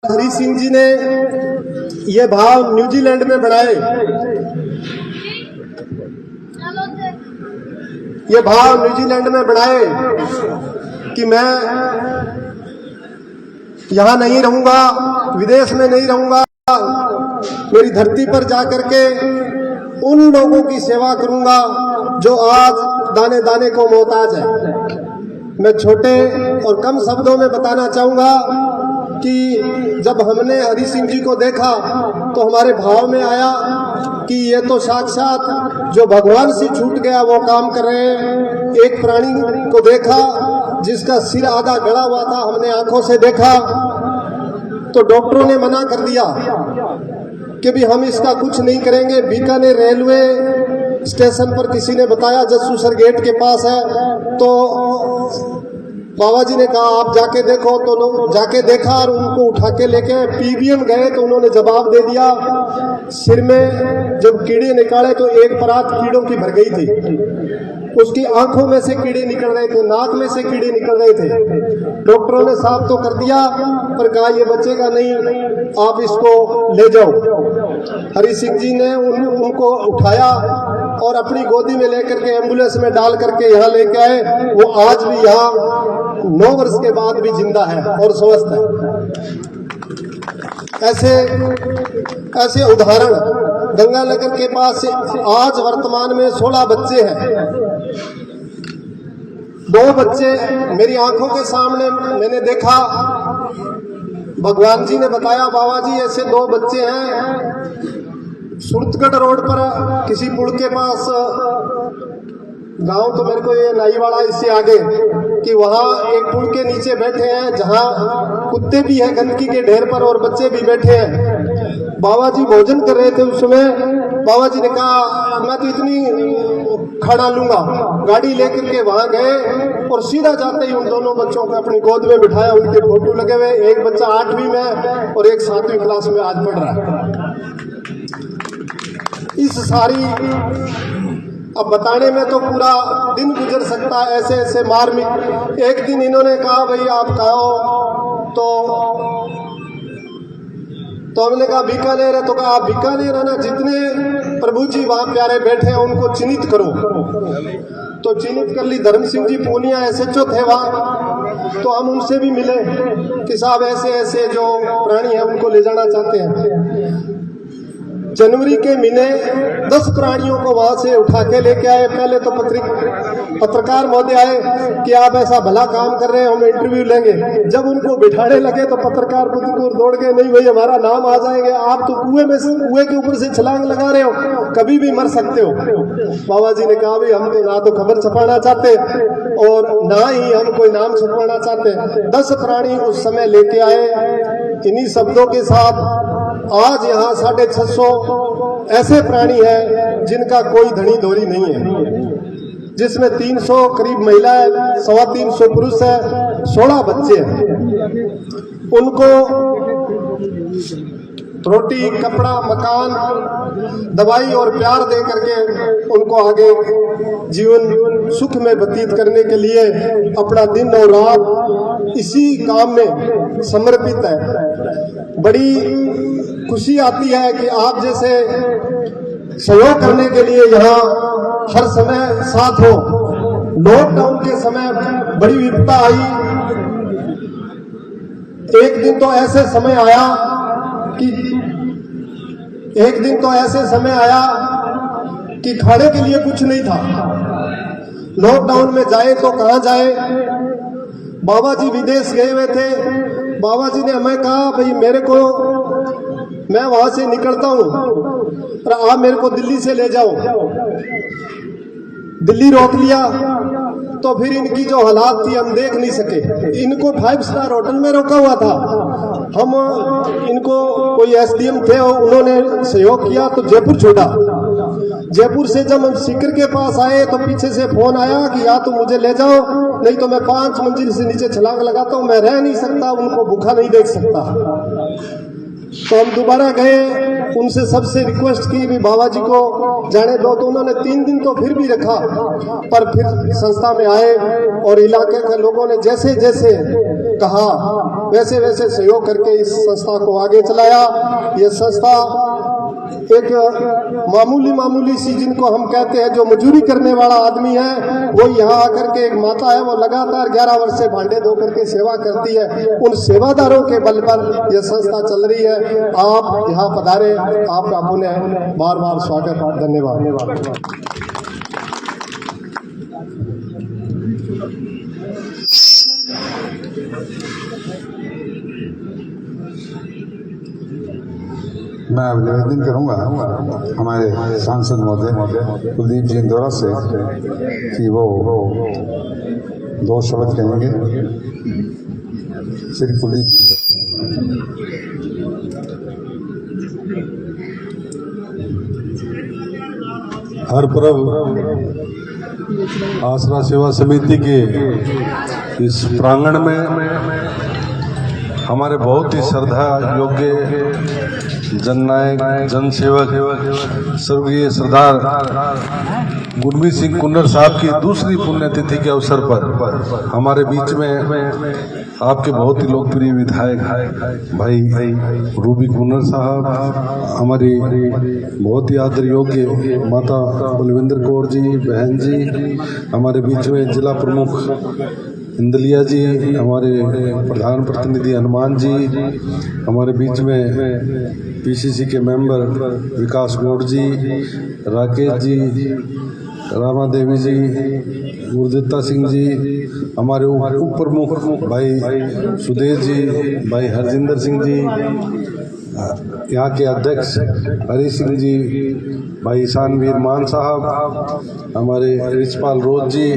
हरी सिंह जी ने ये भाव न्यूजीलैंड में बढ़ाए। ये भाव न्यूजीलैंड में बढ़ाए कि मैं यहाँ नहीं रहूंगा, विदेश में नहीं रहूंगा, मेरी धरती पर जाकर के उन लोगों की सेवा करूंगा जो आज दाने दाने को मोहताज है। मैं छोटे और कम शब्दों में बताना चाहूंगा कि जब हमने हरी सिंह जी को देखा तो हमारे भाव में आया कि ये तो साक्षात जो भगवान से छूट गया वो काम कर रहे हैं। एक प्राणी को देखा जिसका सिर आधा गड़ा हुआ था, हमने आंखों से देखा तो डॉक्टरों ने मना कर दिया कि भी हम इसका कुछ नहीं करेंगे। बीकानेर रेलवे स्टेशन पर किसी ने बताया जसूसर गेट के पास है, तो बाबा जी ने कहा आप जाके देखो। तो जाके देखा और उनको उठा के लेके पीबीएम गए तो उन्होंने जवाब दे दिया। सिर में जब कीड़े निकाले तो एक परात कीड़ों की भर गई थी, उसकी आंखों में से कीड़े निकल रहे थे, नाक में से कीड़े निकल रहे थे। डॉक्टरों ने साफ तो कर दिया पर कहा ये बचेगा नहीं, आप इसको ले जाओ। हरी सिंह जी ने उनको उठाया और अपनी गोदी में लेकर के एम्बुलेंस में डाल करके यहाँ लेके आए। वो आज भी यहाँ 9 वर्ष के बाद भी जिंदा है और स्वस्थ है। ऐसे उदाहरण गंगानगर के पास आज वर्तमान में 16 बच्चे हैं। 2 बच्चे मेरी आंखों के सामने मैंने देखा। भगवान जी ने बताया बाबा जी ऐसे 2 बच्चे हैं सुरतगढ़ रोड पर किसी पुल के पास, गांव तो मेरे को ये नाईवाड़ा इससे आगे, कि वहाँ एक पुल के नीचे बैठे हैं जहाँ कुत्ते भी हैं गंदगी के ढेर पर और बच्चे भी बैठे हैं। बाबा जी भोजन कर रहे थे उस समय। बाबा जी ने कहा मैं तो इतनी खड़ा लूंगा। गाड़ी लेकर के वहाँ गए और सीधा जाते ही उन दोनों बच्चों को अपनी गोद में बिठाया। उनके फोटो लगे हुए, एक बच्चा 8वीं में और एक 7वीं क्लास में आज पढ़ रहा है। इस सारी अब बताने में तो पूरा दिन गुजर सकता है, ऐसे ऐसे मार्मिक। एक दिन इन्होंने कहा भाई आप कहाँ हो, तो हमने कहा बीकानेर है। तो कहा आप बीकानेर है ना, जितने प्रभु जी वहाँ प्यारे बैठे हैं उनको चिन्हित करो। तो चिन्हित कर ली। धर्म सिंह जी पूनिया SHO थे वहाँ, तो हम उनसे भी मिले कि साहब ऐसे ऐसे जो प्राणी हैं उनको ले जाना चाहते हैं। जनवरी के महीने 10 प्राणियों को वहां से उठा के लेके आए। पहले तो पत्रकार महोदय आए कि आप ऐसा भला काम कर रहे हैं, हम इंटरव्यू लेंगे। जब उनको बिठाने लगे तो पत्रकार खुद दौड़ गए, नहीं भाई हमारा नाम आ जाएंगे, आप तो कुएं के ऊपर से छलांग लगा रहे हो, कभी भी मर सकते हो। बाबा जी ने कहा भाई हम तो ना तो खबर छपाना चाहते और ना ही हम कोई नाम छपवाना चाहते। 10 प्राणी उस समय लेके आए। इन्हीं शब्दों के साथ आज यहाँ 650 ऐसे प्राणी हैं जिनका कोई धनी धोरी नहीं है, जिसमें 300 करीब महिला है, 325 पुरुष है, 16 बच्चे हैं। उनको रोटी, कपड़ा, मकान, दवाई और प्यार दे करके उनको आगे जीवन सुख में व्यतीत करने के लिए अपना दिन और रात इसी काम में समर्पित है। बड़ी खुशी आती है कि आप जैसे सहयोग करने के लिए यहाँ हर समय साथ हो। लॉकडाउन के समय बड़ी विपदा आई। एक दिन तो ऐसे समय आया कि खाने के लिए कुछ नहीं था। लॉकडाउन में जाए तो कहाँ जाए। बाबा जी विदेश गए हुए थे। बाबा जी ने हमें कहा भाई मैं वहां से निकलता हूं और आप मेरे को दिल्ली से ले जाओ। दिल्ली रोक लिया तो फिर इनकी जो हालात थी हम देख नहीं सके। इनको 5 स्टार होटल में रोका हुआ था। हम इनको कोई SDM थे, उन्होंने सहयोग किया तो जयपुर छोड़ा। जयपुर से जब हम सीकर के पास आए तो पीछे से फोन आया कि या तो मुझे ले जाओ नहीं तो मैं 5 मंजिल से नीचे छलांग लगाता हूं, मैं रह नहीं सकता, उनको भूखा नहीं देख सकता। तो हम दोबारा गए, उनसे सबसे रिक्वेस्ट की भी बाबा जी को जाने दो, तो उन्होंने 3 दिन तो फिर भी रखा, पर फिर संस्था में आए और इलाके के लोगों ने जैसे जैसे कहा वैसे वैसे सहयोग करके इस संस्था को आगे चलाया। ये संस्था एक मामूली सी, जिनको हम कहते हैं जो मजदूरी करने वाला आदमी है, वो यहाँ आकर के एक माता है, वो लगातार 11 वर्ष से भांडे धो करके सेवा करती है। उन सेवादारों के बल पर यह संस्था चल रही है। आप यहाँ पधारे, आपका पुनः बार बार स्वागत, धन्यवाद। मैं अब निवेदन करूंगा हमारे सांसद महोदय कुलदीप जी इंदौरा से कि वो 2 शब्द कहेंगे। श्री कुलदीप जी। हर पर्व आसरा सेवा समिति के इस प्रांगण में हमारे बहुत ही श्रद्धा योग्य जननायक, जनसेवक, स्वर्गीय सरदार गुरमीत सिंह कुन्नर साहब की दूसरी पुण्यतिथि के अवसर पर हमारे बीच में आपके बहुत ही लोकप्रिय विधायक भाई रूबी कुन्नर साहब, हमारी बहुत ही आदर योग्य माता बलविंदर कौर जी, बहन जी, हमारे बीच में जिला प्रमुख इंदलिया जी, हमारे प्रधान प्रतिनिधि हनुमान जी, हमारे बीच में पीसीसी के मेंबर विकास गौड़ जी, राकेश जी, रामा देवी जी, गुरदत्ता सिंह जी, हमारे उप प्रमुख भाई सुदेश जी, भाई हरजिंदर सिंह जी, यहाँ के अध्यक्ष हरी सिंह जी, भाई ईशानवीर मान साहब, हमारे रिचपाल रोज जी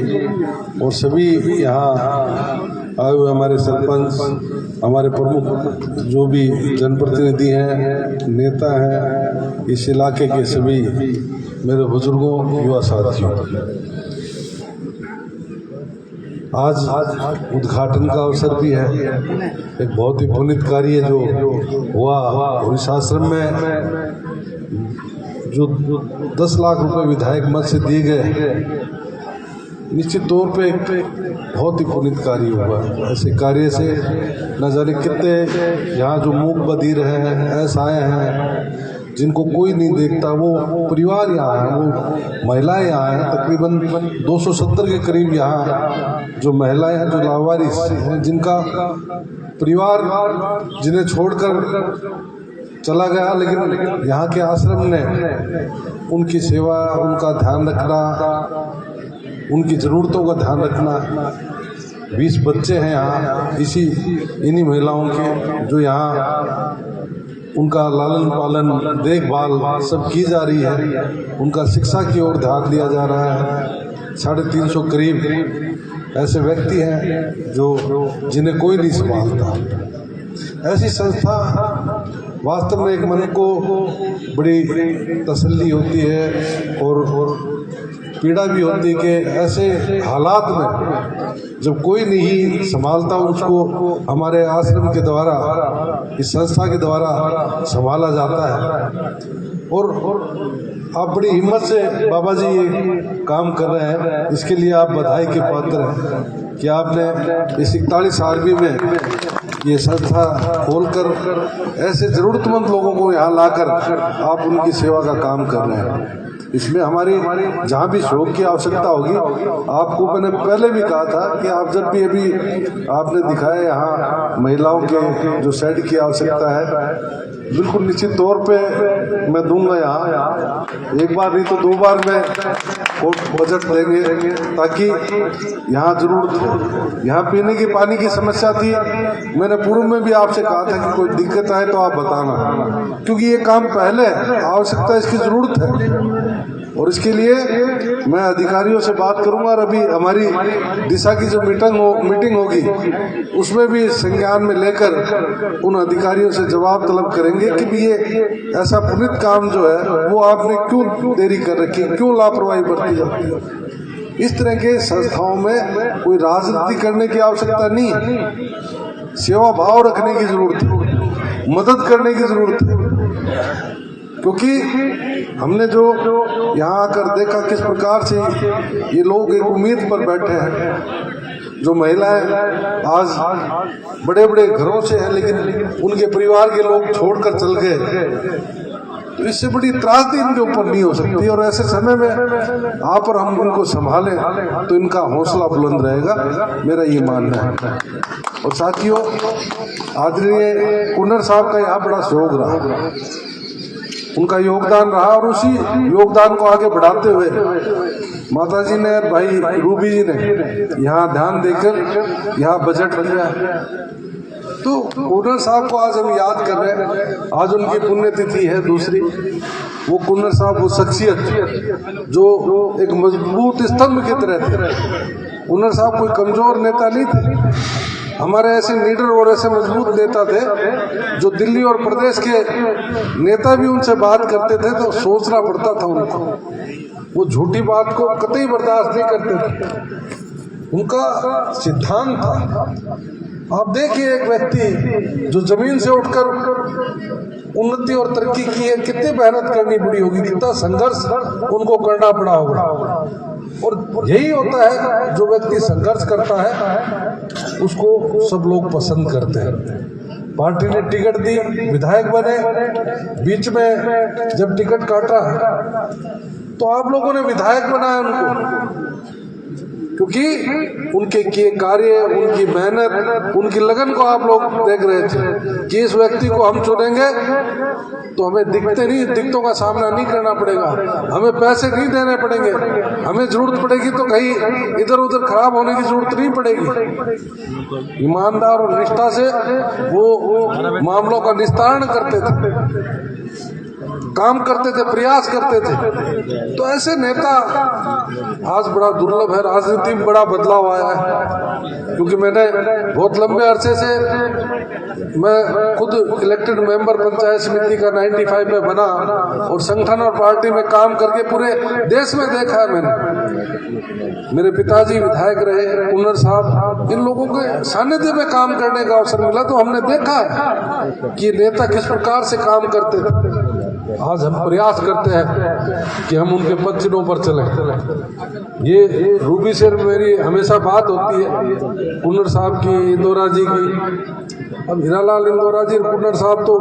और सभी यहाँ आए हुए हमारे सरपंच, हमारे प्रमुख जो भी जनप्रतिनिधि हैं, नेता हैं, इस इलाके के सभी मेरे बुजुर्गों, युवा साथियों, आज उद्घाटन का अवसर भी है। एक बहुत ही पुनीत कार्य जो हुआ और इस आश्रम में जो 10 लाख रुपए विधायक मद से दिए गए, निश्चित तौर पे बहुत ही पुनीत कार्य हुआ। ऐसे कार्य से न जाने कितने यहाँ जो मूक बधिर हैं, असहाय हैं, जिनको कोई नहीं देखता, वो परिवार यहाँ है, वो महिलाएं यहाँ हैं, तकरीबन 270 के करीब यहाँ जो महिलाएं हैं, जो लावारिस हैं, जिनका परिवार जिन्हें छोड़कर चला गया, लेकिन यहाँ के आश्रम ने उनकी सेवा, उनका ध्यान रखना, उनकी ज़रूरतों का ध्यान रखना। 20 बच्चे हैं यहाँ इन्हीं महिलाओं के, जो यहाँ उनका लालन पालन, देखभाल सब की जा रही है। उनका शिक्षा की ओर ध्यान दिया जा रहा है। 350 करीब ऐसे व्यक्ति हैं जो जिन्हें कोई नहीं संभालता। ऐसी संस्था वास्तव में एक मन को बड़ी तसल्ली होती है और पीड़ा भी होती है कि ऐसे हालात में जब कोई नहीं संभालता, उसको हमारे आश्रम के द्वारा, इस संस्था के द्वारा संभाला जाता है। और आप बड़ी हिम्मत से बाबा जी ये काम कर रहे हैं, इसके लिए आप बधाई के पात्र हैं कि आपने इस 41 आदमी में ये संस्था खोलकर ऐसे ज़रूरतमंद लोगों को यहाँ लाकर आप उनकी सेवा का काम कर रहे हैं। इसमें हमारी जहाँ भी सहयोग की आवश्यकता होगी, आपको मैंने पहले भी कहा था कि आप जब भी अभी आपने दिखाया यहाँ महिलाओं के जो शेड की आवश्यकता है, बिल्कुल निश्चित तौर पे मैं दूंगा। यहाँ एक बार नहीं तो 2 बार में बजट देंगे, ताकि यहाँ जरूर, यहाँ पीने की पानी की समस्या थी। मैंने पूर्व में भी आपसे कहा था कि कोई दिक्कत आए तो आप बताना, क्योंकि ये काम पहले आवश्यकता, इसकी जरूरत है। और इसके लिए मैं अधिकारियों से बात करूंगा और अभी हमारी दिशा की जो मीटिंग होगी उसमें भी संज्ञान में लेकर उन अधिकारियों से जवाब तलब करेंगे कि भी ये ऐसा पुनीत काम जो है वो आपने क्यों देरी कर रखी, क्यों लापरवाही बरती जाती है। इस तरह के संस्थाओं में कोई राजनीति करने की आवश्यकता नहीं है, सेवा भाव रखने की जरूरत है। मदद करने की जरूरत है, क्योंकि हमने जो यहाँ आकर देखा किस प्रकार से ये लोग एक उम्मीद पर बैठे हैं। जो महिलाएं आज बड़े बड़े घरों से हैं, लेकिन उनके परिवार के लोग छोड़कर चल गए, तो इससे बड़ी त्रासदी इनके ऊपर नहीं हो सकती। और ऐसे समय में आप और हम इनको संभालें तो इनका हौसला बुलंद रहेगा, मेरा ये मानना है। और साथियों, आदरणीय कुन्नर साहब का यहाँ बड़ा सहयोग रहा, उनका योगदान रहा, और उसी योगदान को आगे बढ़ाते हुए माता जी ने, भाई रूबी जी ने यहाँ ध्यान देकर यहाँ बजट लिया है। तो कुन्नर साहब को आज हम याद कर रहे हैं, आज उनकी पुण्यतिथि है दूसरी। वो कुन्नर साहब वो शख्सियत जो एक मजबूत स्तंभ की तरह थे। कुन्नर साहब कोई कमजोर नेता नहीं थे, हमारे ऐसे लीडर और ऐसे मजबूत नेता थे जो दिल्ली और प्रदेश के नेता भी उनसे बात करते थे तो सोचना पड़ता था उनको, वो झूठी बात को कतई बर्दाश्त नहीं करते थे। उनका सिद्धांत था। आप देखिए, एक व्यक्ति जो जमीन से उठकर उन्नति और तरक्की की है, कितनी मेहनत करनी पड़ी होगी, कितना संघर्ष उनको करना पड़ा होगा। और यही होता है, जो व्यक्ति संघर्ष करता है उसको सब लोग पसंद करते हैं। पार्टी ने टिकट दी, विधायक बने, बीच में जब टिकट काटा तो आप लोगों ने विधायक बनाया उनको, क्योंकि उनके किए कार्य, उनकी मेहनत, उनकी लगन को आप लोग देख रहे थे कि इस व्यक्ति को हम चुनेंगे तो हमें दिक्कतों का सामना नहीं करना पड़ेगा, हमें पैसे नहीं देने पड़ेंगे, हमें जरूरत पड़ेगी तो कहीं इधर उधर खराब होने की जरूरत नहीं पड़ेगी। ईमानदार और निष्ठा से वो मामलों का निस्तारण करते थे, काम करते थे, प्रयास करते थे। तो ऐसे नेता आज बड़ा दुर्लभ है। राजनीति में बड़ा बदलाव आया है, क्योंकि मैंने बहुत लंबे अरसे से, मैं खुद इलेक्टेड मेंबर पंचायत समिति का 95 में बना और संगठन और पार्टी में काम करके पूरे देश में देखा है मैंने। मेरे पिताजी विधायक रहे, कुन्नर साहब, इन लोगों के सानिध्य में काम करने का अवसर मिला तो हमने देखा है कि नेता किस प्रकार से काम करते थे। आज हम प्रयास करते हैं कि हम उनके पद चिन्हों पर चलें। ये रूबी से मेरी हमेशा बात होती है, कुन्नर साहब की, इंदौरा जी की। अब हीरालाल इंदौरा जी, कुन्नर साहब तो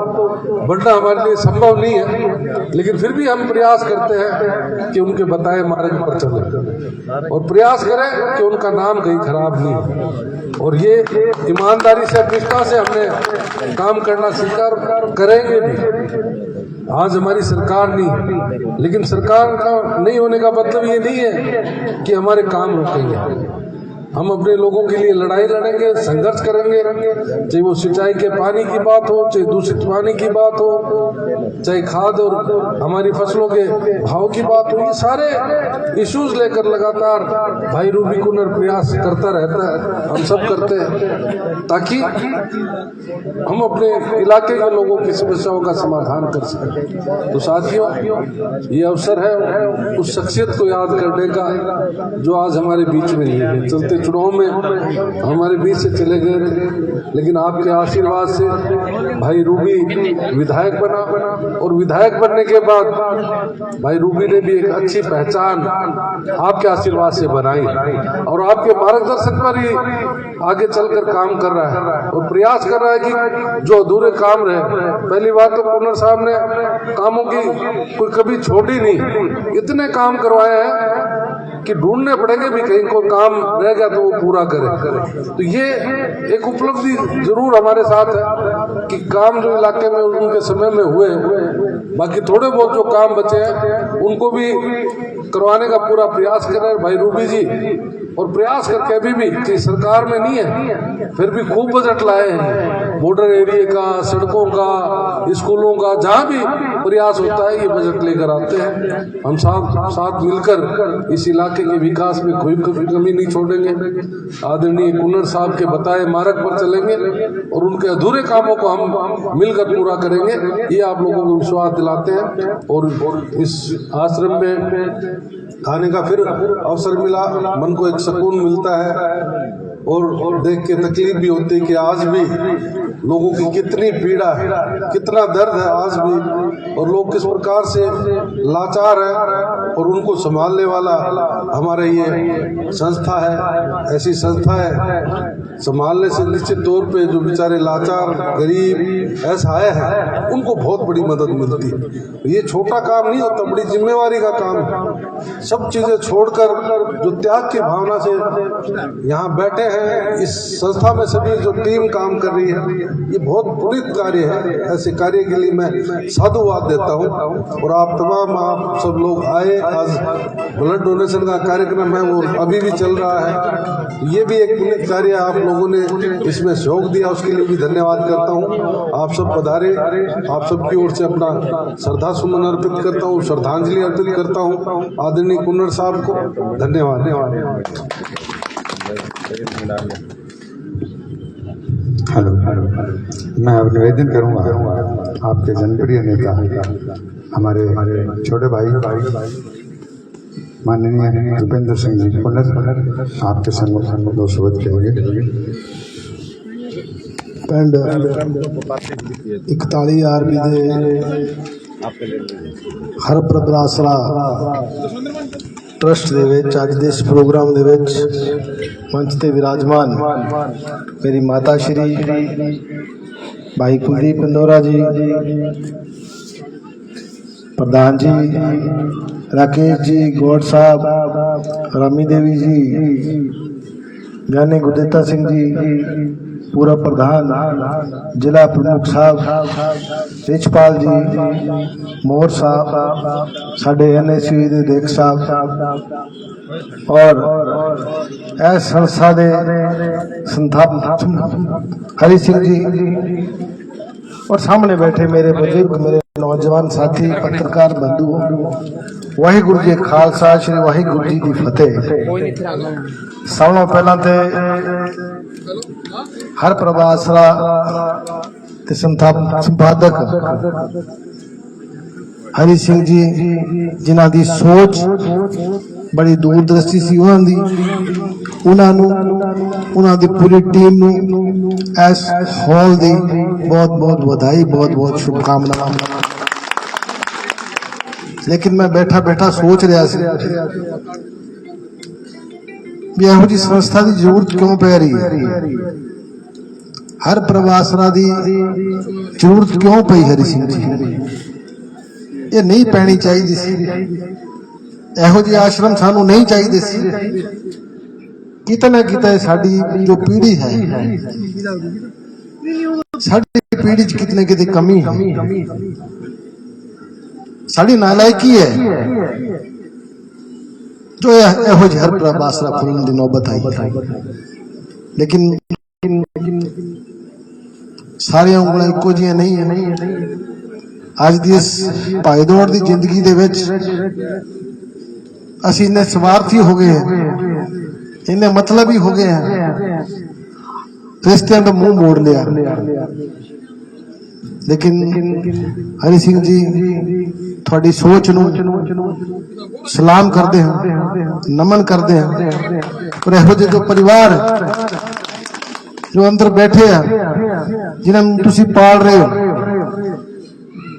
बढ़ना हमारे लिए संभव नहीं है, लेकिन फिर भी हम प्रयास करते हैं कि उनके बताए मार्ग पर चलें और प्रयास करें कि उनका नाम कहीं खराब नहीं हो। और ये ईमानदारी से, निष्ठा से हमने काम करना सीखा और करेंगे भी। आज हमारी सरकार नहीं, लेकिन सरकार का नहीं होने का मतलब ये नहीं है कि हमारे काम रुकेंगे। हम अपने लोगों के लिए लड़ाई लड़ेंगे, संघर्ष करेंगे, चाहे वो सिंचाई के पानी की बात हो, चाहे दूषित पानी की बात हो, चाहे खाद और हमारी फसलों के भाव की बात हो। ये सारे इश्यूज लेकर लगातार भाई रूबी कुन्नर प्रयास करता रहता है, हम सब करते हैं, ताकि हम अपने इलाके के लोगों की समस्याओं का समाधान कर सकें। तो साथियों, ये अवसर है उस शख्सियत को याद करने का जो आज हमारे बीच में नहीं है। चलते चुनाव में हमारे बीच से चले गए, लेकिन आपके आशीर्वाद से भाई रूबी विधायक बना, और विधायक बनने के बाद भाई रूबी ने भी एक अच्छी पहचान आपके आशीर्वाद से बनाई और आपके मार्गदर्शन पर ही आगे चलकर काम कर रहा है और प्रयास कर रहा है कि जो अधूरे काम रहे। पहली बात तो कुन्नर साहब ने कामों की कोई कभी छोड़ी नहीं, इतने काम करवाए हैं कि ढूंढने पड़ेंगे भी, कहीं कोई काम रह गया तो वो पूरा करे। तो ये एक उपलब्धि जरूर हमारे साथ है कि काम जो इलाके में उनके समय में हुए, बाकी थोड़े बहुत जो काम बचे हैं उनको भी करवाने का पूरा प्रयास कर रहे हैं भाई रूबी जी। और प्रयास करके अभी भी कि सरकार में नहीं है, फिर भी खूब बजट लाए हैं, बॉर्डर एरिया का, सड़कों का, स्कूलों का, जहाँ भी प्रयास होता है ये बजट लेकर आते हैं। हम साथ मिलकर इस इलाके के विकास में कोई कमी नहीं छोड़ेंगे। आदरणीय कुन्नर साहब के बताए मार्ग पर चलेंगे और उनके अधूरे कामों को हम मिलकर पूरा करेंगे, ये आप लोगों को विश्वास दिलाते हैं। और इस आश्रम में आने का फिर अवसर मिला, मन को एक सुकून मिलता है। और देख के तकलीफ भी होती है कि आज भी लोगों की कितनी पीड़ा है, कितना दर्द है आज भी, और लोग किस प्रकार से लाचार है, और उनको संभालने वाला हमारे ये संस्था है। ऐसी संस्था है संभालने से निश्चित तौर पे जो बेचारे लाचार गरीब असहाय है उनको बहुत बड़ी मदद मिलती है। ये छोटा काम नहीं होता, बड़ी जिम्मेवारी का काम है। सब चीजें छोड़कर जो त्याग की भावना से यहाँ बैठे हैं, इस संस्था में सभी जो टीम काम कर रही है, ये बहुत पुनीत कार्य है। ऐसे कार्य के लिए मैं साधुवाद देता हूँ। और आप तमाम आप सब लोग आए, आज ब्लड डोनेशन का कार्यक्रम है वो अभी भी चल रहा है। ये भी एक पुनीत कार्य है, आप लोगों ने इसमें सहयोग दिया, उसके लिए भी धन्यवाद करता हूँ। आप सब पधारे, आप सबकी ओर से अपना श्रद्धा सुमन अर्पित करता हूँ, श्रद्धांजलि अर्पित करता हूँ आदरणीय कुन्नर साहब को। धन्यवाद। हेलो, मैं अब निवेदन करूंगा आपके जनप्रिय नेता हमारे छोटे भाई माननीय भूपेंद्र सिंह जी कुन्नर आपके संग दो शब्द कहेंगे। ਪਿੰਡ 41 ਆਰਮੀ ਦੇ ਹਰਪ੍ਰਭ ਆਸਰਾ ਟਰਸਟ ਦੇ ਵਿੱਚ ਅੱਜ ਦੇ ਇਸ ਪ੍ਰੋਗਰਾਮ ਦੇ ਵਿੱਚ ਮੰਚ ਤੇ ਵਿਰਾਜਮਾਨ ਮੇਰੀ ਮਾਤਾ ਸ਼੍ਰੀ ਭਾਈ ਕੁਲਦੀਪ ਪਿੰਦੋਰਾ ਜੀ, प्रधान जी राकेश जी, गौड़ साहब, रामी देवी जी, ज्ञानी गुरदित्ता सिंह जी, पूरा प्रधान, जिला प्रमुख साहब रिचपाल जी, मोहर साहब, साढ़े NSU दे देख साहब और इस संस्था के संस्थापक हरि सिंह जी और सामने बैठे मेरे बुजुर्ग, मेरे नौजवान साथी पत्रकार बंधु, वाहिगुरु जी खालसा, श्री वाहिगुरु जी की फतेह। सब नालों पहला ते हरप्रभ आसरा ते संपादक हरि सिंह जी, जिन्हां दी सोच बड़ी दूरदृष्टि सी, उन्हां दी पूरी टीम नूं इस हॉल दी बहुत बहुत बधाई, बहुत बहुत शुभकामनाएं। लेकिन मैं बैठा बैठा सोच रहा सी भी इहो जी संस्था की जरूरत क्यों पै रही है, हरप्रभ आसरा की जरूरत क्यों पई हरि सिंह जी, ये नहीं पैनी चाहिए सी, इहो जी आश्रम सानू नहीं चाहिए सी। किते ना किते साडी जो पीढ़ी है, साडी पीढ़ी च कितने किते कमी है, साड़ी नालायकी है जो यहो जी हरप्रभ आसरा खोलने की नौबत आई। लेकिन सारी उंगल इको जिहियां नहीं है। अज की इस भाईदौड़ की जिंदगी दे विच असीं इन्ने स्वार्थी हो गए हैं, इन्ने मतलबी हो गए हैं, रिश्तियां का मुंह मोड़ लिया। लेकिन हरि सिंह जी थोड़ी सोच नूं सलाम करते हैं, नमन करते हैं। और इहो जिहे जो परिवार जो अंदर बैठे हैं, जिन्हां तुसीं पाल रहे हो,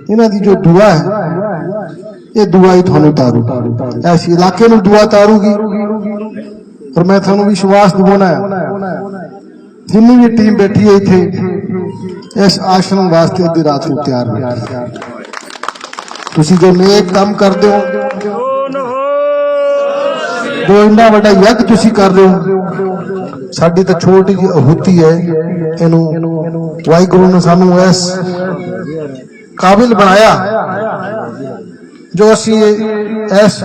इन्हां दी जो दुआ है, ये दुआ ही थानू तारू, इस इलाके नूं दुआ तारूगी। और मैं थानू विश्वास दिवाना है, जिन्नी भी टीम बैठी है इत्थे इस आश्रम वास्ते अद्धी रात नूं तैयार बैठी। तुसीं जो नेक काम करदे हो, जो इन्ना वड्डा यज्ञ तुसीं कर रहे हो, साडी तां छोटी जी आहुति है, इनू वाहिगुरू ने सानू इस काबिल बनाया जो असी इस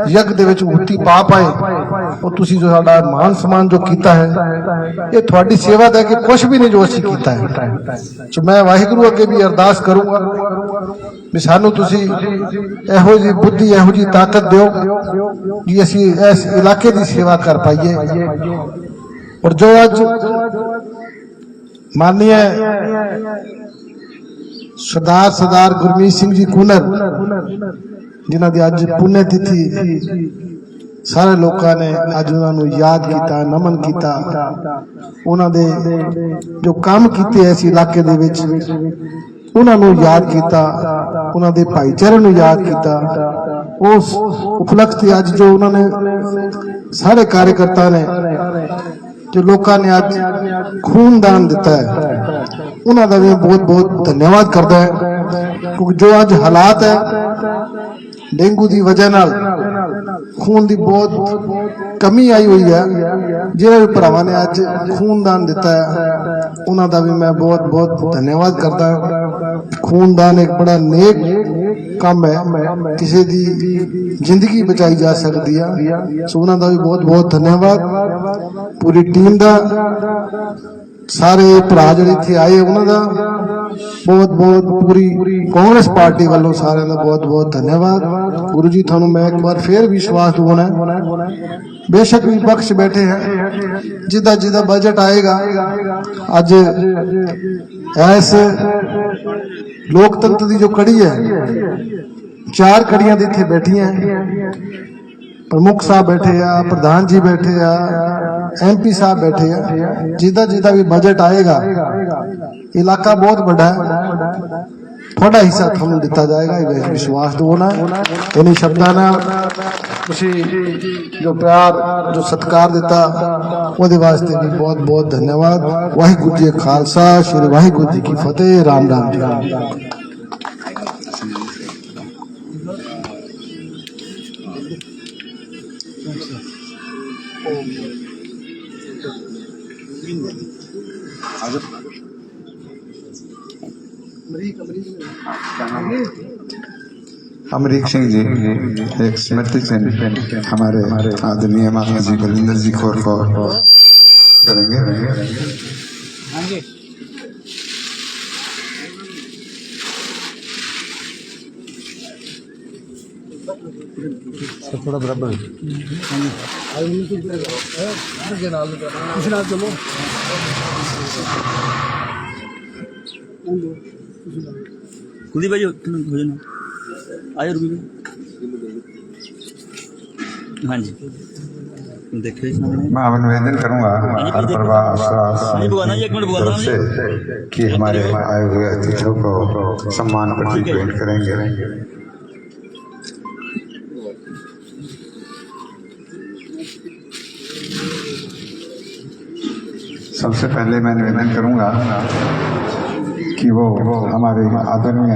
यज्ञ दे विच आहुति पा पाए। और तुसीं जो साडा मान सम्मान जो कीता है, ये तुहाडी सेवा दा कि कुछ भी नहीं जो असी कीता है। तो मैं वाहिगुरू अगे भी अरदास करूंगा भी सानू तुसीं इहो जी बुद्धि, इहो जी ताकत दिओ कि असी इस इलाके की सेवा कर पाइए। और जो अज माननीय सरदार गुरमीत सिंह जी कुन्नर, जिन्हां दी अज पुण्य तिथि ਸਾਰੇ ਲੋਕਾਂ ਨੇ ਅੱਜ ਉਹਨਾਂ ਨੂੰ ਯਾਦ ਕੀਤਾ, ਨਮਨ ਕੀਤਾ। ਉਹਨਾਂ ਦੇ ਜੋ ਕੰਮ ਕੀਤੇ ਇਸ ਇਲਾਕੇ ਦੇ ਵਿੱਚ ਉਹਨਾਂ ਨੂੰ ਯਾਦ ਕੀਤਾ, ਉਹਨਾਂ ਦੇ ਭਾਈਚਾਰੇ ਨੂੰ ਯਾਦ ਕੀਤਾ। ਉਸ ਉਪਲਕਸ਼ ਤੇ ਅੱਜ ਜੋ ਉਹਨਾਂ ਨੇ ਸਾਰੇ ਕਾਰਜਕਰਤਾ ਨੇ ਜੋ ਲੋਕਾਂ ਨੇ ਅੱਜ ਖੂਨਦਾਨ ਦਿੱਤਾ ਹੈ, ਉਹਨਾਂ ਦਾ ਵੀ ਬਹੁਤ ਬਹੁਤ ਧੰਨਵਾਦ ਕਰਦਾ ਹੈ। ਕਿਉਂਕਿ ਜੋ ਅੱਜ ਹਾਲਾਤ ਹੈ ਡੇਂਗੂ ਦੀ ਵਜ੍ਹਾ ਨਾਲ ਖੂਨ ਦੀ ਬਹੁਤ ਕਮੀ ਆਈ ਹੋਈ ਹੈ। ਜਿਹੜੇ ਵੀ ਭਰਾਵਾਂ ਨੇ ਅੱਜ ਖੂਨਦਾਨ ਦਿੱਤਾ ਹੈ ਉਹਨਾਂ ਦਾ ਵੀ ਮੈਂ ਬਹੁਤ ਬਹੁਤ ਧੰਨਵਾਦ ਕਰਦਾ ਹਾਂ। ਖੂਨਦਾਨ ਇੱਕ ਬੜਾ ਨੇਕ ਕੰਮ ਹੈ, ਕਿਸੇ ਦੀ ਜ਼ਿੰਦਗੀ ਬਚਾਈ ਜਾ ਸਕਦੀ ਹੈ। ਸੋ ਉਹਨਾਂ ਦਾ ਵੀ ਬਹੁਤ ਬਹੁਤ ਧੰਨਵਾਦ। ਪੂਰੀ ਟੀਮ ਦਾ, ਸਾਰੇ ਭਰਾ ਜਿਹੜੇ ਇੱਥੇ ਆਏ ਉਹਨਾਂ ਦਾ ਬਹੁਤ ਬਹੁਤ, ਪੂਰੀ ਕਾਂਗਰਸ ਪਾਰਟੀ ਵੱਲੋਂ ਸਾਰਿਆਂ ਦਾ ਬਹੁਤ ਬਹੁਤ ਧੰਨਵਾਦ। ਗੁਰੂ ਜੀ ਤੁਹਾਨੂੰ ਮੈਂ ਇੱਕ ਵਾਰ ਫੇਰ ਵਿਸ਼ਵਾਸ ਦਿਵਾਉਣਾ ਹੈ, ਬੇਸ਼ੱਕ ਵਿਪਕਸ਼ ਬੈਠੇ ਹੈ, ਜਿੱਦਾਂ ਜਿੱਦਾਂ ਬਜਟ ਆਏਗਾ, ਅੱਜ ਐਸ ਲੋਕਤੰਤਰ ਦੀ ਜੋ ਕੜੀ ਹੈ, 4 ਕੜੀਆਂ ਦੇ ਇੱਥੇ ਬੈਠੀਆਂ, प्रमुख साहब बैठे आ, प्रधान जी बैठे आ, MP साहब बैठे आ। जिदा जिदा भी बजट आएगा, इलाका बहुत बड़ा है, थोड़ा हिस्सा थानू दिता जाएगा, ये विश्वास दो ना। इन्हीं शब्दां नाल तुसी जो प्यार जो सत्कार दिता ਉਹਦੇ वास्ते भी बहुत बहुत धन्यवाद। वाहिगुरू जी खालसा, श्री वाहिगुरू जी की फतेह। राम राम जी। अमरीक सिंह जी एक स्मृति चिन्ह हमारे आदरणीय माता जी बलिंदर जी को करेंगे। थोड़ा बराबर चलो। कुलदीप भाई हो जाना, आयो रूबी भाई। हाँ जी देखिए, मैं अब निवेदन करूंगा हर परिवार तरफ से कि हमारे आए हुए अतिथियों को सम्मान पत्र भेंट करेंगे। सबसे पहले मैं निवेदन करूंगा कि वो हमारे आदरणीय